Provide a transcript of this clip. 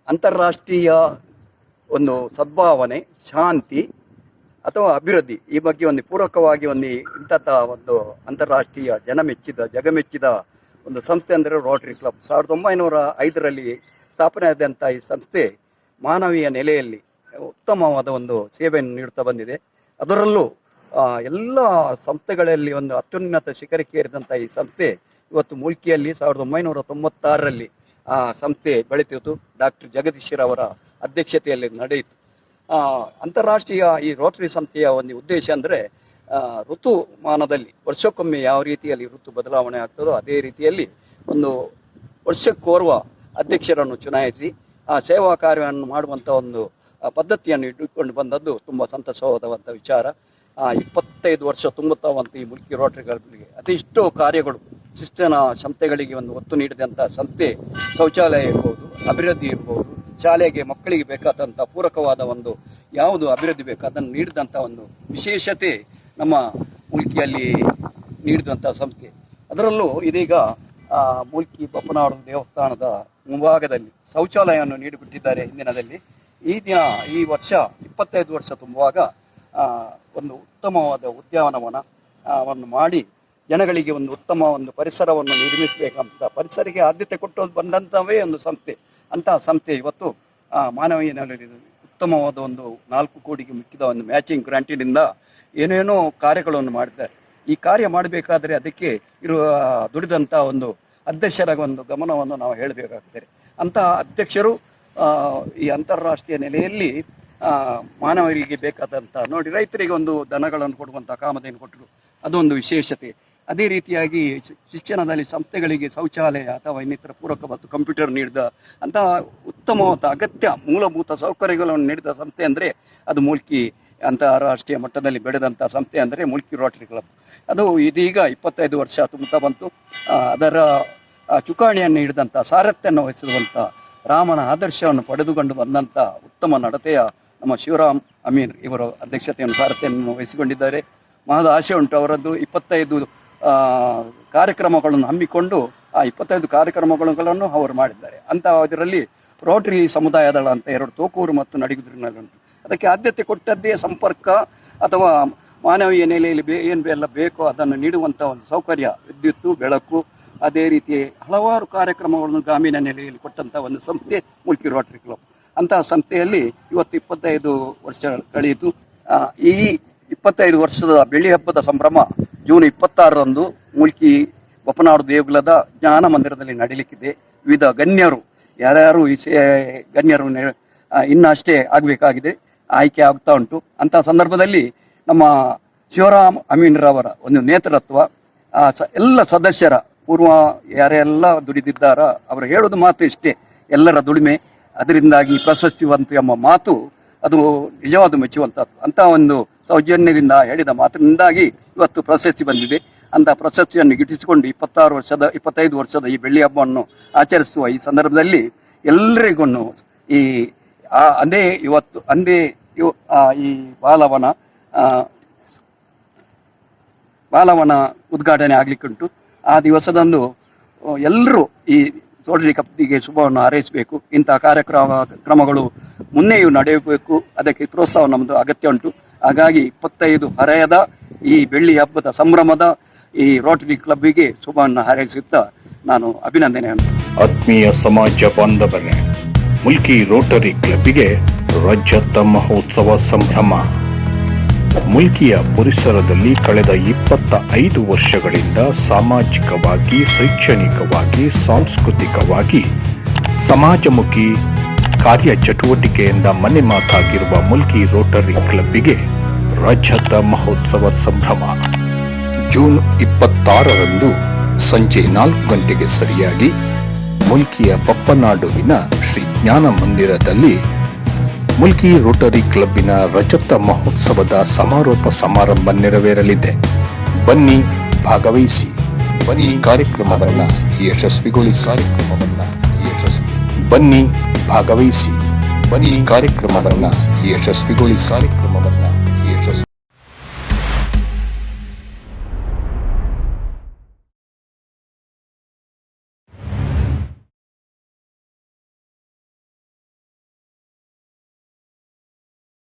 ಅಂತಾರಾಷ್ಟ್ರೀಯ ಒಂದು ಸದ್ಭಾವನೆ, ಶಾಂತಿ ಅಥವಾ ಅಭಿವೃದ್ಧಿ ಈ ಬಗ್ಗೆ ಒಂದು ಪೂರಕವಾಗಿ ಇಂಥ ಒಂದು ಅಂತಾರಾಷ್ಟ್ರೀಯ ಜಗಮೆಚ್ಚಿದ ಒಂದು ಸಂಸ್ಥೆ ಅಂದರೆ ರೋಟರಿ ಕ್ಲಬ್. 1905ರಲ್ಲಿ ಸ್ಥಾಪನೆ ಆದಂಥ ಈ ಸಂಸ್ಥೆ ಮಾನವೀಯ ನೆಲೆಯಲ್ಲಿ ಉತ್ತಮವಾದ ಒಂದು ಸೇವೆಯನ್ನು ನೀಡುತ್ತಾ ಬಂದಿದೆ. ಅದರಲ್ಲೂ ಎಲ್ಲ ಸಂಸ್ಥೆಗಳಲ್ಲಿ ಒಂದು ಅತ್ಯುನ್ನತ ಶಿಖರಕ್ಕೆ ಏರಿದಂಥ ಈ ಸಂಸ್ಥೆ ಇವತ್ತು ಮೂಲ್ಕಿಯಲ್ಲಿ 1996ರಲ್ಲಿ ಆ ಸಂಸ್ಥೆ ಬೆಳೆತಿತ್ತು. ಡಾಕ್ಟರ್ ಜಗದೀಶ್ವರವರ ಅಧ್ಯಕ್ಷತೆಯಲ್ಲಿ ನಡೆಯಿತು. ಅಂತಾರಾಷ್ಟ್ರೀಯ ಈ ರೋಟರಿ ಸಂಸ್ಥೆಯ ಒಂದು ಉದ್ದೇಶ ಅಂದರೆ ಋತುಮಾನದಲ್ಲಿ ವರ್ಷಕ್ಕೊಮ್ಮೆ ಯಾವ ರೀತಿಯಲ್ಲಿ ಋತು ಬದಲಾವಣೆ ಆಗ್ತದೋ ಅದೇ ರೀತಿಯಲ್ಲಿ ಒಂದು ವರ್ಷಕ್ಕೋರ್ವ ಅಧ್ಯಕ್ಷರನ್ನು ಚುನಾಯಿಸಿ ಆ ಸೇವಾ ಕಾರ್ಯವನ್ನು ಮಾಡುವಂಥ ಒಂದು ಪದ್ಧತಿಯನ್ನು ಇಟ್ಟುಕೊಂಡು ಬಂದದ್ದು ತುಂಬ ಸಂತಸವಾದಂಥ ವಿಚಾರ. 25 ವರ್ಷ ತುಂಬುತ್ತಾವಂತ ಈ ಮುಲ್ಕಿ ರೋಟರಿಗಳಿಗೆ ಅದೆಷ್ಟೋ ಕಾರ್ಯಗಳು ಶಿಕ್ಷಣ ಸಂಸ್ಥೆಗಳಿಗೆ ಒಂದು ಒತ್ತು ನೀಡಿದಂಥ ಸಂಸ್ಥೆ. ಶೌಚಾಲಯ ಇರ್ಬೋದು, ಅಭಿವೃದ್ಧಿ ಇರ್ಬೋದು, ಶಾಲೆಗೆ ಮಕ್ಕಳಿಗೆ ಬೇಕಾದಂಥ ಪೂರಕವಾದ ಒಂದು ಯಾವುದು ಅಭಿವೃದ್ಧಿ ಬೇಕು ಅದನ್ನು ನೀಡಿದಂಥ ಒಂದು ವಿಶೇಷತೆ ನಮ್ಮ ಮುಲ್ಕಿಯಲ್ಲಿ ನೀಡಿದಂಥ ಸಂಸ್ಥೆ. ಅದರಲ್ಲೂ ಇದೀಗ ಮುಲ್ಕಿ ಬಪ್ಪನಾಡು ದೇವಸ್ಥಾನದ ಮುಂಭಾಗದಲ್ಲಿ ಶೌಚಾಲಯವನ್ನು ನೀಡಿಬಿಟ್ಟಿದ್ದಾರೆ. ಹಿಂದಿನದಲ್ಲಿ ಈ ವರ್ಷ 25 ವರ್ಷ ತುಂಬುವಾಗ ಒಂದು ಉತ್ತಮವಾದ ಉದ್ಯಾನವನವನ್ನು ಮಾಡಿ ಜನಗಳಿಗೆ ಒಂದು ಉತ್ತಮ ಒಂದು ಪರಿಸರವನ್ನು ನಿರ್ಮಿಸಬೇಕಂತ ಪರಿಸರಕ್ಕೆ ಆದ್ಯತೆ ಕೊಟ್ಟು ಬಂದಂಥವೇ ಒಂದು ಸಂಸ್ಥೆ. ಅಂತಹ ಸಂಸ್ಥೆ ಇವತ್ತು ಮಾನವೀಯ ನೆಲೆಯಲ್ಲಿ ಉತ್ತಮವಾದ ಒಂದು 4 ಕೋಟಿಗೆ ಮಿಕ್ಕಿದ ಒಂದು ಮ್ಯಾಚಿಂಗ್ ಗ್ರಾಂಟಿನಿಂದ ಏನೇನೋ ಕಾರ್ಯಗಳನ್ನು ಮಾಡಿದ್ದಾರೆ. ಈ ಕಾರ್ಯ ಮಾಡಬೇಕಾದ್ರೆ ಅದಕ್ಕೆ ದುಡಿದಂಥ ಒಂದು ಅಧ್ಯಕ್ಷರ ಒಂದು ಗಮನವನ್ನು ನಾವು ಹೇಳಬೇಕಾಗ್ತದೆ. ಅಂತಹ ಅಧ್ಯಕ್ಷರು ಈ ಅಂತಾರಾಷ್ಟ್ರೀಯ ನೆಲೆಯಲ್ಲಿ ಮಾನವರಿಗೆ ಬೇಕಾದಂಥ ನೋಡಿ, ರೈತರಿಗೆ ಒಂದು ದನಗಳನ್ನು ಕೊಡುವಂಥ ಕಾಮಧೇನು ಕೊಟ್ಟರು, ಅದೊಂದು ವಿಶೇಷತೆ. ಅದೇ ರೀತಿಯಾಗಿ ಶಿಕ್ಷಣದಲ್ಲಿ ಸಂಸ್ಥೆಗಳಿಗೆ ಶೌಚಾಲಯ ಅಥವಾ ಇನ್ನಿತರ ಪೂರಕ ಮತ್ತು ಕಂಪ್ಯೂಟರ್ ನೀಡಿದ ಅಂತಹ ಉತ್ತಮವಾದ ಅಗತ್ಯ ಮೂಲಭೂತ ಸೌಕರ್ಯಗಳನ್ನು ನೀಡಿದ ಸಂಸ್ಥೆ ಅಂದರೆ ಅದು ಮುಲ್ಕಿ ಅಂತಾರಾಷ್ಟ್ರೀಯ ಮಟ್ಟದಲ್ಲಿ ಬೆಳೆದಂಥ ಸಂಸ್ಥೆ ಅಂದರೆ ಮುಲ್ಕಿ ರೋಟರಿ ಕ್ಲಬ್. ಅದು ಇದೀಗ 25 ವರ್ಷ ತುಂಬುತ್ತಾ ಬಂತು. ಅದರ ಚುಕ್ಕಾಣಿಯನ್ನು ಹಿಡಿದಂಥ ಸಾರಥ್ಯವನ್ನು ವಹಿಸುವಂಥ ರಾಮನ ಆದರ್ಶವನ್ನು ಪಡೆದುಕೊಂಡು ಬಂದಂಥ ಉತ್ತಮ ನಡತೆಯ ನಮ್ಮ ಶಿವರಾಮ್ ಅಮೀನ್ ಇವರು ಅಧ್ಯಕ್ಷತೆಯನ್ನು ಸಾರಥ್ಯವನ್ನು ವಹಿಸಿಕೊಂಡಿದ್ದಾರೆ. ಮಹದ ಆಶೆ ಉಂಟು ಅವರದ್ದು. 25 ಕಾರ್ಯಕ್ರಮಗಳನ್ನು ಹಮ್ಮಿಕೊಂಡು ಆ 25 ಕಾರ್ಯಕ್ರಮಗಳನ್ನು ಅವರು ಮಾಡಿದ್ದಾರೆ. ಅಂತ ಇದರಲ್ಲಿ ರೋಟರಿ ಸಮುದಾಯ ದಳ ಅಂತ 2 ತೋಕೂರು ಮತ್ತು ನಡಿಗುದಿರಿನಲ್ಲುಂಟು. ಅದಕ್ಕೆ ಆದ್ಯತೆ ಕೊಟ್ಟದ್ದೇ ಸಂಪರ್ಕ ಅಥವಾ ಮಾನವೀಯ ನೆಲೆಯಲ್ಲಿ ಏನು ಎಲ್ಲ ಬೇಕೋ ಅದನ್ನು ನೀಡುವಂಥ ಒಂದು ಸೌಕರ್ಯ, ವಿದ್ಯುತ್ತು, ಬೆಳಕು, ಅದೇ ರೀತಿ ಹಲವಾರು ಕಾರ್ಯಕ್ರಮಗಳನ್ನು ಗ್ರಾಮೀಣ ನೆಲೆಯಲ್ಲಿ ಕೊಟ್ಟಂಥ ಒಂದು ಸಂಸ್ಥೆ ಮುಲ್ಕಿ ರೋಟರಿ ಕ್ಲಬ್. ಅಂತಹ ಸಂಸ್ಥೆಯಲ್ಲಿ ಇವತ್ತು 25 ವರ್ಷ ಕಳೆಯಿತು. ಈ 25 ವರ್ಷದ ಬೆಳ್ಳಿ ಹಬ್ಬದ ಸಂಭ್ರಮ ಜೂನ್ 26ರಂದು ಮುಲ್ಕಿ ಬಪ್ಪನಾಡು ದೇಗುಲದ ಜ್ಞಾನ ಮಂದಿರದಲ್ಲಿ ನಡೀಲಿಕ್ಕಿದೆ. ವಿವಿಧ ಗಣ್ಯರು ಯಾರ್ಯಾರು ಗಣ್ಯರು ಇನ್ನಷ್ಟೇ ಆಗಬೇಕಾಗಿದೆ, ಆಯ್ಕೆ ಆಗ್ತಾ ಉಂಟು. ಅಂತಹ ಸಂದರ್ಭದಲ್ಲಿ ನಮ್ಮ ಶಿವರಾಮ್ ಅಮೀನ್ರವರ ಒಂದು ನೇತೃತ್ವ, ಎಲ್ಲ ಸದಸ್ಯರ ಪೂರ್ವ ಯಾರೆಲ್ಲ ದುಡಿದಿದ್ದಾರ ಅವರು ಹೇಳೋದು ಮಾತು ಇಷ್ಟೇ, ಎಲ್ಲರ ದುಡಿಮೆ, ಅದರಿಂದಾಗಿ ಪ್ರಶಸ್ತಿ ಬಂತು ಎಂಬ ಮಾತು ಅದು ನಿಜವಾದ ಮೆಚ್ಚುವಂಥದ್ದು. ಅಂಥ ಒಂದು ಸೌಜನ್ಯದಿಂದ ಹೇಳಿದ ಮಾತಿನಿಂದಾಗಿ ಇವತ್ತು ಪ್ರಶಸ್ತಿ ಬಂದಿದೆ. ಅಂಥ ಪ್ರಶಸ್ತಿಯನ್ನು ಗಿಟ್ಟಿಸಿಕೊಂಡು 25 ವರ್ಷದ ಈ ಬೆಳ್ಳಿ ಹಬ್ಬವನ್ನು ಆಚರಿಸುವ ಈ ಸಂದರ್ಭದಲ್ಲಿ ಎಲ್ಲರಿಗೂ ಈ ಬಾಲವನ ಉದ್ಘಾಟನೆ ಆಗಲಿಕ್ಕುಂಟು. ಆ ದಿವಸದಂದು ಎಲ್ಲರೂ ಈ ರೋಟರಿ ಕ್ಲಬ್ಬಿಗೆ ಶುಭವನ್ನು ಹಾರೈಸಬೇಕು. ಇಂತಹ ಕ್ರಮಗಳು ಮುನ್ನೆಯೂ ನಡೆಯಬೇಕು. ಅದಕ್ಕೆ ಪ್ರೋತ್ಸಾಹ ನಮ್ಮದು ಅಗತ್ಯ ಉಂಟು. ಹಾಗಾಗಿ 25 ಹರೆಯದ ಈ ಬೆಳ್ಳಿ ಹಬ್ಬದ ಸಂಭ್ರಮದ ಈ ರೋಟರಿ ಕ್ಲಬ್ಬಿಗೆ ಶುಭವನ್ನು ಹಾರೈಸುತ್ತಾ ನಾನು ಅಭಿನಂದನೆಯನ್ನು. ಆತ್ಮೀಯ ಸಮಾಜ ಬಾಂಧವರೇ, ಮುಲ್ಕಿ ರೋಟರಿ ಕ್ಲಬ್ಬಿಗೆ ರಜತ ಮಹೋತ್ಸವ ಸಂಭ್ರಮ. ಮುಲ್ಕಿಯ ಪರಿಸರದಲ್ಲಿ ಕಳೆದ 25 ವರ್ಷಗಳಿಂದ ಸಾಮಾಜಿಕವಾಗಿ, ಶೈಕ್ಷಣಿಕವಾಗಿ, ಸಾಂಸ್ಕೃತಿಕವಾಗಿ ಸಮಾಜಮುಖಿ ಕಾರ್ಯ ಚಟುವಟಿಕೆಯಿಂದ ಮನೆ ಮಾತಾಗಿರುವ ಮುಲ್ಕಿ ರೋಟರಿ ಕ್ಲಬ್ಬಿಗೆ ರಜತ ಮಹೋತ್ಸವ ಸಂಭ್ರಮ. ಜೂನ್ 26ರಂದು ಸಂಜೆ 4 ಗಂಟೆಗೆ ಸರಿಯಾಗಿ ಮುಲ್ಕಿಯ ಬಪ್ಪನಾಡುವಿನ ಶ್ರೀ ಜ್ಞಾನ ಮಂದಿರದಲ್ಲಿ ಮುಲ್ಕಿ ರೋಟರಿ ಕ್ಲಬ್ಬಿನ ರಜತ ಮಹೋತ್ಸವದ ಸಮಾರೋಪ ಸಮಾರಂಭ ನೆರವೇರಲಿದೆ. ಬನ್ನಿ, ಭಾಗವಹಿಸಿ. ಬನ್ನಿ, ಕಾರ್ಯಕ್ರಮವನ್ನು ಯಶಸ್ವಿಗೊಳಿಸಿ. ಬನ್ನಿ, ಭಾಗವಹಿಸಿ. ಬನ್ನಿ, ಕಾರ್ಯಕ್ರಮವನ್ನು ಯಶಸ್ವಿಗೊಳಿಸಿ.